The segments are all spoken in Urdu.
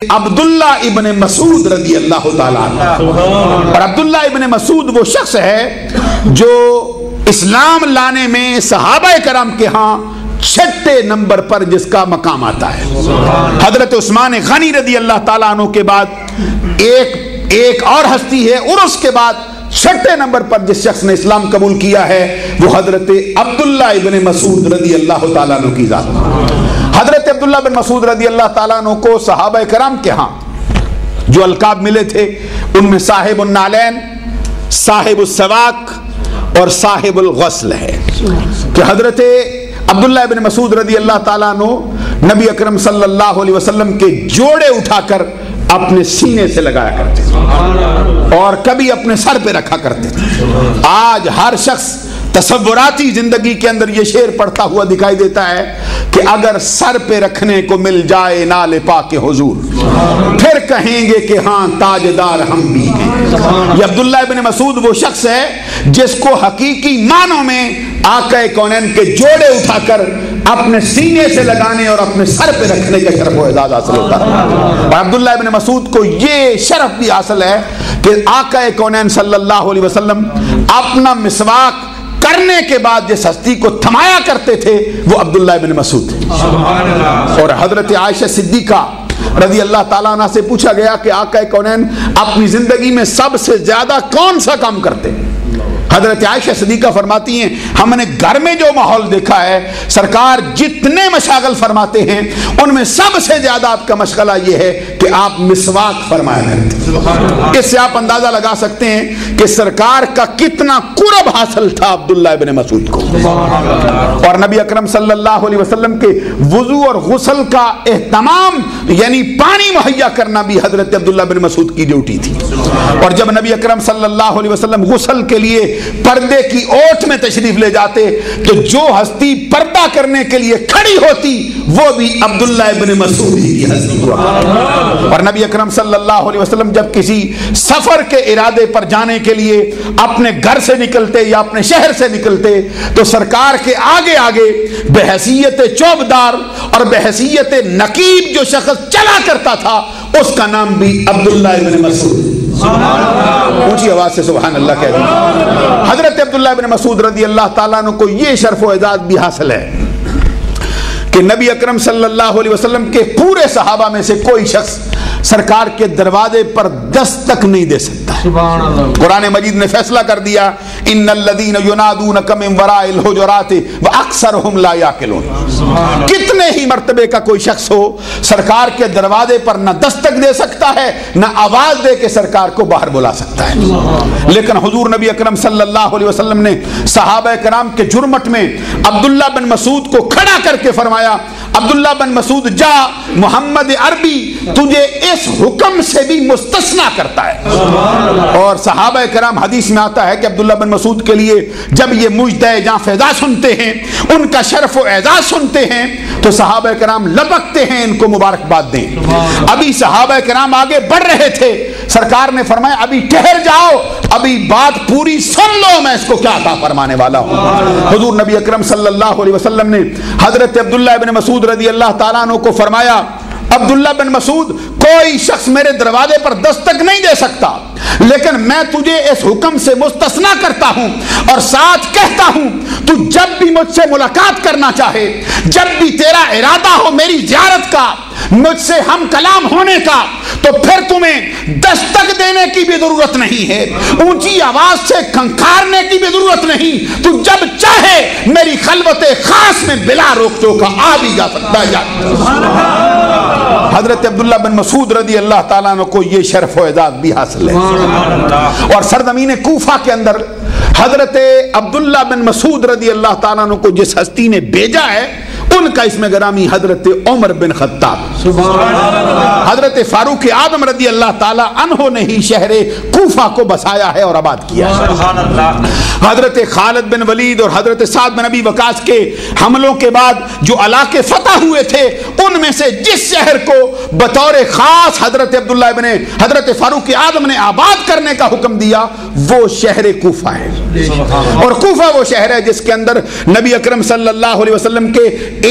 عبداللہ ابن مسعود رضی اللہ تعالیٰ عنہ، اور عبداللہ ابن مسعود وہ شخص ہے جو اسلام لانے میں صحابہ کرام کے ہاں چھٹے نمبر پر جس کا مقام آتا ہے۔ حضرت عثمان غنی رضی اللہ تعالیٰ عنہ کے بعد ایک اور ہستی ہے، اور اس کے بعد چھٹے نمبر پر جس شخص نے اسلام قبول کیا ہے وہ حضرت عبداللہ ابن مسعود رضی اللہ تعالیٰ عنہ کی ذات۔ حضرت عبداللہ بن مسعود رضی اللہ تعالیٰ عنہ کو صحابہ کرام کے ہاں جو القاب ملے تھے ان میں صاحب النعلین، صاحب السواک اور صاحب الغسل ہے، کہ حضرت عبداللہ بن مسعود رضی اللہ تعالیٰ عنہ نبی اکرم صلی اللہ علیہ وسلم کے جوڑے اٹھا کر اپنے سینے سے لگایا کرتے تھے اور کبھی اپنے سر پہ رکھا کرتے تھے۔ آج ہر شخص تصوراتی زندگی کے اندر یہ شعر پڑھتا ہوا دکھائی دیتا ہے کہ اگر سر پہ رکھنے کو مل جائے نال پاک حضور پھر کہیں گے کہ ہاں تاجدار ہم بھی ہیں۔ یہ عبداللہ ابن مسعود وہ شخص ہے جس کو حقیقی معنوں میں آقا کونین کے جوڑے اٹھا کر اپنے سینے سے لگانے اور اپنے سر پہ رکھنے کا شرف و اعزاز حاصل ہوتا ہے، اور عبداللہ ابن مسعود کو یہ شرف بھی حاصل ہے کہ آقا کونین صلی اللہ علیہ وسلم اپنا مسواک کرنے کے بعد جس ہستی کو تھمایا کرتے تھے وہ عبداللہ ابن مسعود تھے۔ اور حضرت عائشہ صدیقہ رضی اللہ تعالیٰ عنہ سے پوچھا گیا کہ آقا کونین اپنی زندگی میں سب سے زیادہ کون سا کام کرتے ہیں؟ حضرت عائشہ صدیقہ فرماتی ہیں ہم نے گھر میں جو ماحول دیکھا ہے سرکار جتنے مشاغل فرماتے ہیں ان میں سب سے زیادہ آپ کا مشغلہ یہ ہے کہ آپ مسواک فرمایا کرتے۔ اس سے آپ اندازہ لگا سکتے ہیں کہ سرکار کا کتنا قرب حاصل تھا عبداللہ ابن مسعود کو۔ اور نبی اکرم صلی اللہ علیہ وسلم کے وضو اور غسل کا اہتمام یعنی پانی مہیا کرنا بھی حضرت عبداللہ بن مسعود کی ڈیوٹی تھی۔ اور جب نبی اکرم صلی اللہ علیہ وسلم غسل کے لیے پردے کی اوٹ میں تشریف لے جاتے تو جو ہستی پردہ کرنے کے لیے کھڑی ہوتی وہ بھی عبداللہ ابن مسعود کی ہستی ہوا۔ اور نبی اکرم صلی اللہ علیہ وسلم جب کسی سفر کے ارادے پر جانے کے لیے اپنے گھر سے نکلتے یا اپنے شہر سے نکلتے تو سرکار کے آگے آگے بحیثیت چوبدار اور بحیثیت نقیب جو شخص چلا کرتا تھا اس کا نام بھی عبداللہ ابن مسعود۔ اونچی آواز سے سبحان اللہ کہہ دیجیے۔ حضرت عبداللہ بن مسعود رضی اللہ تعالیٰ عنہ کو یہ شرف و اعزاز بھی حاصل ہے کہ نبی اکرم صلی اللہ علیہ وسلم کے پورے صحابہ میں سے کوئی شخص سرکار کے دروازے پر دستک نہیں دے سکتا ہے۔ قرآن مجید نے فیصلہ کر دیا ان الذین ینادونک من وراء الحجرات واکثرهم لا یعقلون۔ کتنے ہی مرتبے کا کوئی شخص ہو سرکار کے دروازے پر نہ دستک دے سکتا ہے نہ آواز دے کے سرکار کو باہر بلا سکتا ہے، لیکن حضور نبی اکرم صلی اللہ علیہ وسلم نے صحابہ کرام کے جرمٹ میں عبداللہ بن مسعود کو کھڑا کر کے فرمایا عبداللہ بن مسعود جا محمد عربی تجھے اس حکم سے بھی مستثنا کرتا ہے۔ اور صحابہ کرام حدیث میں آتا ہے کہ عبداللہ بن مسعود کے لیے جب یہ مجدہ جاں فضا سنتے ہیں ان کا شرف و اعزاز سنتے ہیں تو صحابہ کرام لپکتے ہیں ان کو مبارکباد دیں۔ ابھی صحابہ کرام آگے بڑھ رہے تھے، سرکار نے فرمایا ابھی ٹھہر جاؤ، ابھی بات پوری سن لو، میں اس کو کیا عطا فرمانے والا ہوں۔ حضور نبی اکرم صلی اللہ علیہ وسلم نے حضرت عبداللہ ابن مسعود رضی اللہ تعالیٰ عنہ کو فرمایا عبداللہ بن مسعود کوئی شخص میرے دروازے پر دستک نہیں دے سکتا، لیکن میں تجھے اس حکم سے مستثنا کرتا ہوں اور ساتھ کہتا ہوں تو جب بھی مجھ سے ملاقات کرنا چاہے، جب بھی تیرا ارادہ ہو میری زیارت کا، مجھ سے ہم کلام ہونے کا، تو پھر تمہیں دستک دینے کی بھی ضرورت نہیں ہے، اونچی آواز سے کھنکارنے کی بھی ضرورت نہیں، تو جب چاہے میری خلوت خاص میں بلا روک ٹوک آ بھی جا سکتا ہے۔ حضرت عبداللہ بن مسعود رضی اللہ تعالیٰ عنہ کو یہ شرف و اعزاز بھی حاصل ہے۔ اور سرزمین کوفہ کے اندر حضرت عبداللہ بن مسعود رضی اللہ تعالیٰ عنہ کو جس ہستی نے بھیجا ہے ان کا اسم گرامی حضرت عمر بن خطاب، حضرت فاروق اعظم رضی اللہ تعالیٰ عنہ نے ہی شہر کوفہ کو بسایا ہے اور آباد کیا ہے۔ حضرت خالد بن ولید اور حضرت سعد بن ابی وقاص کے حملوں کے بعد جو علاقے فتح ہوئے تھے ان میں سے جس شہر کو بطور خاص حضرت فاروق اعظم نے آباد کرنے کا حکم دیا وہ شہر کوفہ ہے۔ اور کوفہ وہ شہر ہے جس کے اندر نبی اکرم صلی اللہ علیہ وسلم کے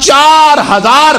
4000